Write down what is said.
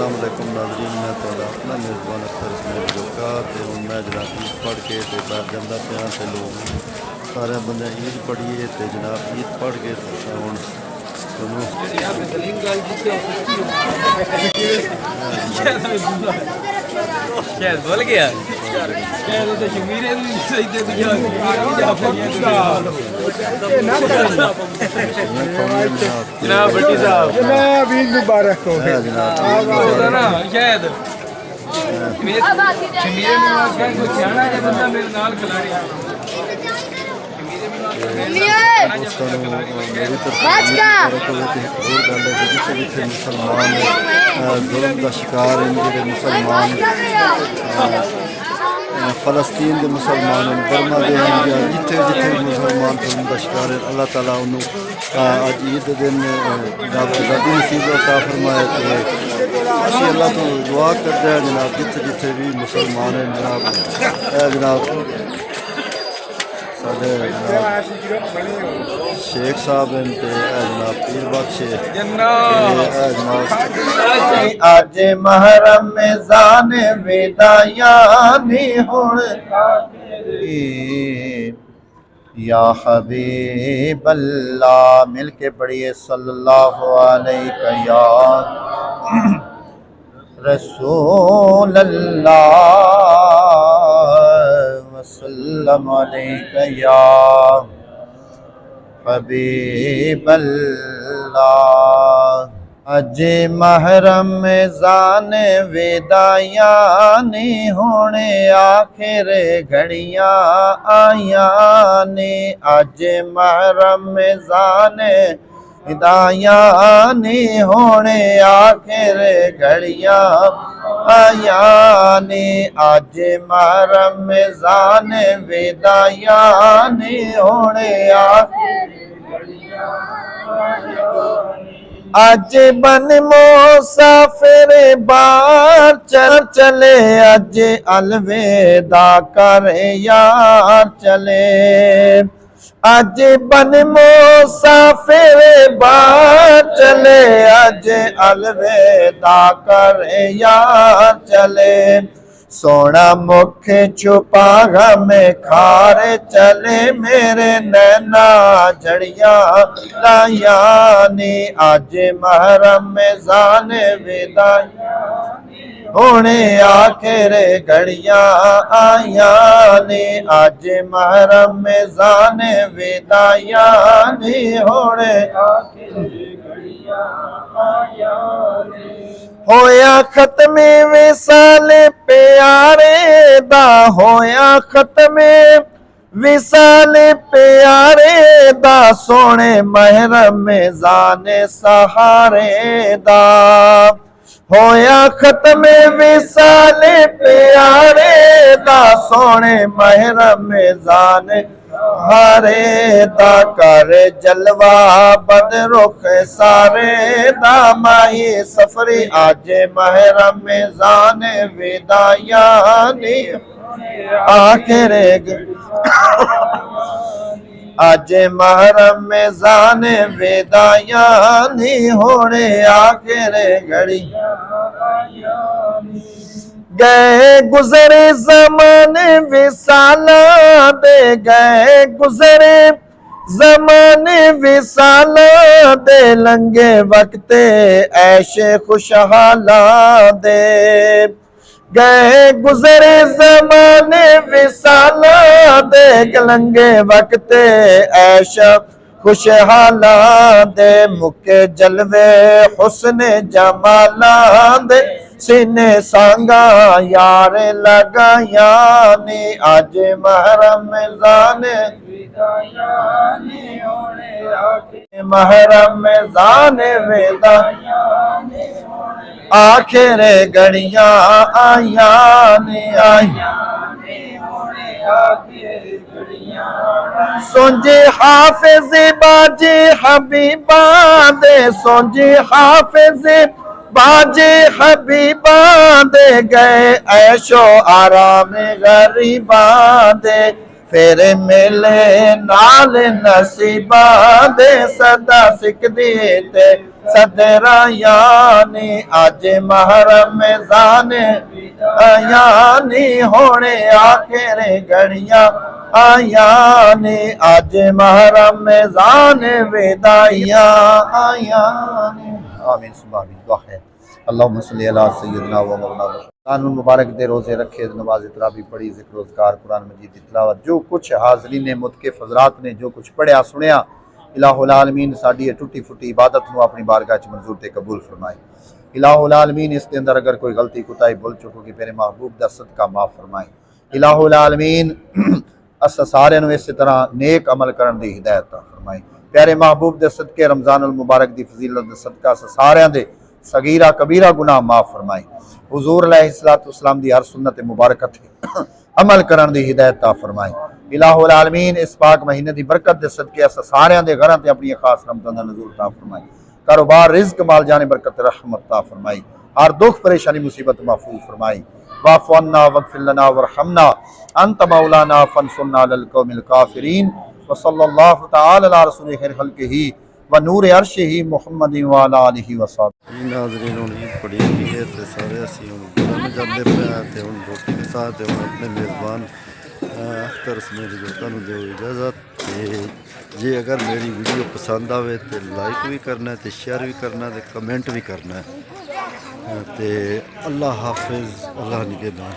अस्सलाम वालेकुम नाज़रीन, मैं तो अपना मेज़बान अख्तर इसमें जोका तो मैं जनाब ईद पढ़ के तो बैठ जाता पाया तो लोग सारे बंदे ईद पढ़िए तो जनाब ईद पढ़ के हूँ बोल गया जनाब भट्टी साहब जनाब ईद मुबारक हो शायद मुसलमान जुल्म का शिकार हैं मुसलमान फलस्तीन के मुसलमान बर्मा के जिथे जिथे मुसलमान जुल्म का शिकार है अल्लाह ताला उन्होंने अज ईद के दिन आज़ादी नसीब अता फरमाए असी अल्लाह तो दुआ करते हैं जनाब जिथे जिथे भी मुसलमान हैं जनाब साढ़े शेख साहब हैं जनाब पीर बख्श आज महरम में जाने वेदायानी हुण या हबीब अल्लाह मिल के पढ़िए सल्लल्लाहु अलैहि या रसूल अल्लाह वसल्लम अलैका या हबीब अल्लाह अज महरम जान वेदायानी होने आखिर घड़ियां आया ने अज महरम जान हिदायानी होने आखिर घड़ियां आया ने आज महरम जान विदायानी होने आज बन मुसाफिर बार चले अज अलविदा कर यार चले आज बन मुसाफिर बार चले अज अलविदा कर यार चले सोना मुख छुपा में खारे चले मेरे नैना जड़िया लायानी आज महरम में जाने विदाई होने आखिर घड़ियां आया ने आज महरम में जाने विदायानी होने होया खत्मे विसाल प्यारे दा होया खत्मे विसाल प्यारे दा सोने महरम में जाने सहारे दा होया खत्मे विसाल प्यारे दा सोने महरम में जाने हारे दा कर जलवा बद रुख सारे दा माही सफरी आज महरम में जाने विदायानी आखिर आज महरम में जाने विदायानी होने आखिर घड़ी गए गुजरे ज़माने विसाला दे गए गुजरे ज़माने विसाला दे लंगे वक्ते ऐशे खुशहाला दे गए गुजरे ज़माने विसाला दे लंगे वक्ते ऐशा खुशहाला दे मुके जलवे हुस्न जमाला दे सीने सांगा यार लगाया ने आज महरम में जाने महरम में जाने वेदा आखिर घड़ियां आया ने आया सोंजे हाफिज बाजे हबीबा दे सोंजे हाफिज बाजे हबीबा दे गए ऐशो आराम गरीबा दे फेरे मेले नाल नसीबा दे सदा सिकदी ते सदरा यानी अज महरम जाने यानी होने आखिर घड़ियां आयाने अज महरम जाने विदाइयां आयाने आमीन सुभान अल्लाह है। अल्लाहुम्मा सल्ली अला सय्यिदना व मौलाना रमज़ानुल मुबारक दे रोज़े रखे, नमाज तरावी पढ़ी, ज़िक्र रोज़गार, कुरान मजीद की तिलावत, जो कुछ हाज़रीन ने मुतक़िफ़ हज़रात ने जो कुछ पढ़िया सुनिया, इलाहुल आलमीन साडी ये टुटी फुटी इबादत नूं अपनी बारगाह च मंजूर ते कबूल फरमाए। इलाहुल आलमीन इसके अंदर अगर कोई गलती कुताही भुल चुक होगी मेरे महबूब दा सदका माफ़ फरमाए। इलाहुल आलमीन अस सारे नूं इस तरह नेक अमल करन दी हिदायत अता फरमाए। प्यारे महबूब दे सदके रमज़ानुल मुबारक दी फजीलत दे सदका सारियां दे सगीरा कबीरा गुनाह माफ़ फरमाए। हुजूर अलैहिस्सलाम दी हर सुन्नत मुबारक ते अमल करन दी हिदायत अता फरमाए। इलाहुल आलमीन इस पाक महीने दी बरकत दे सदके अस सारियां दे घरां ते अपनी खास रहमतां दा नज़ूर अता फरमाए। कारोबार रिज़्क माल जाने बरकत रहमत अता फरमाए। हर दुख परेशानी मुसीबत महफूज फरमाए। वाफ़ु अन्ना वग़फ़िर लना वरहमना अंत मौलाना फंसुरना अलल कौमिल काफ़िरीन व सल्लल्लाहु तआला अला रसूलिल खल्क़िही व नूर अर्शिही मुहम्मदिन व अला आलिहि व सहबिही। नाज़रीन हुण ईद पढ़ी गई है तो सारे असीं हुण घरां जांदे पे ते हुण रोटी के साथ हुण अपने मेज़बान अख्तर उसमें बुजुर्गों को दो इजाज़त। जे अगर मेरी वीडियो पसंद आवे तो लाइक भी करना है, तो शेयर भी करना है, तो कमेंट भी करना है। तो अल्लाह हाफिज़, अल्लाह निगहबान।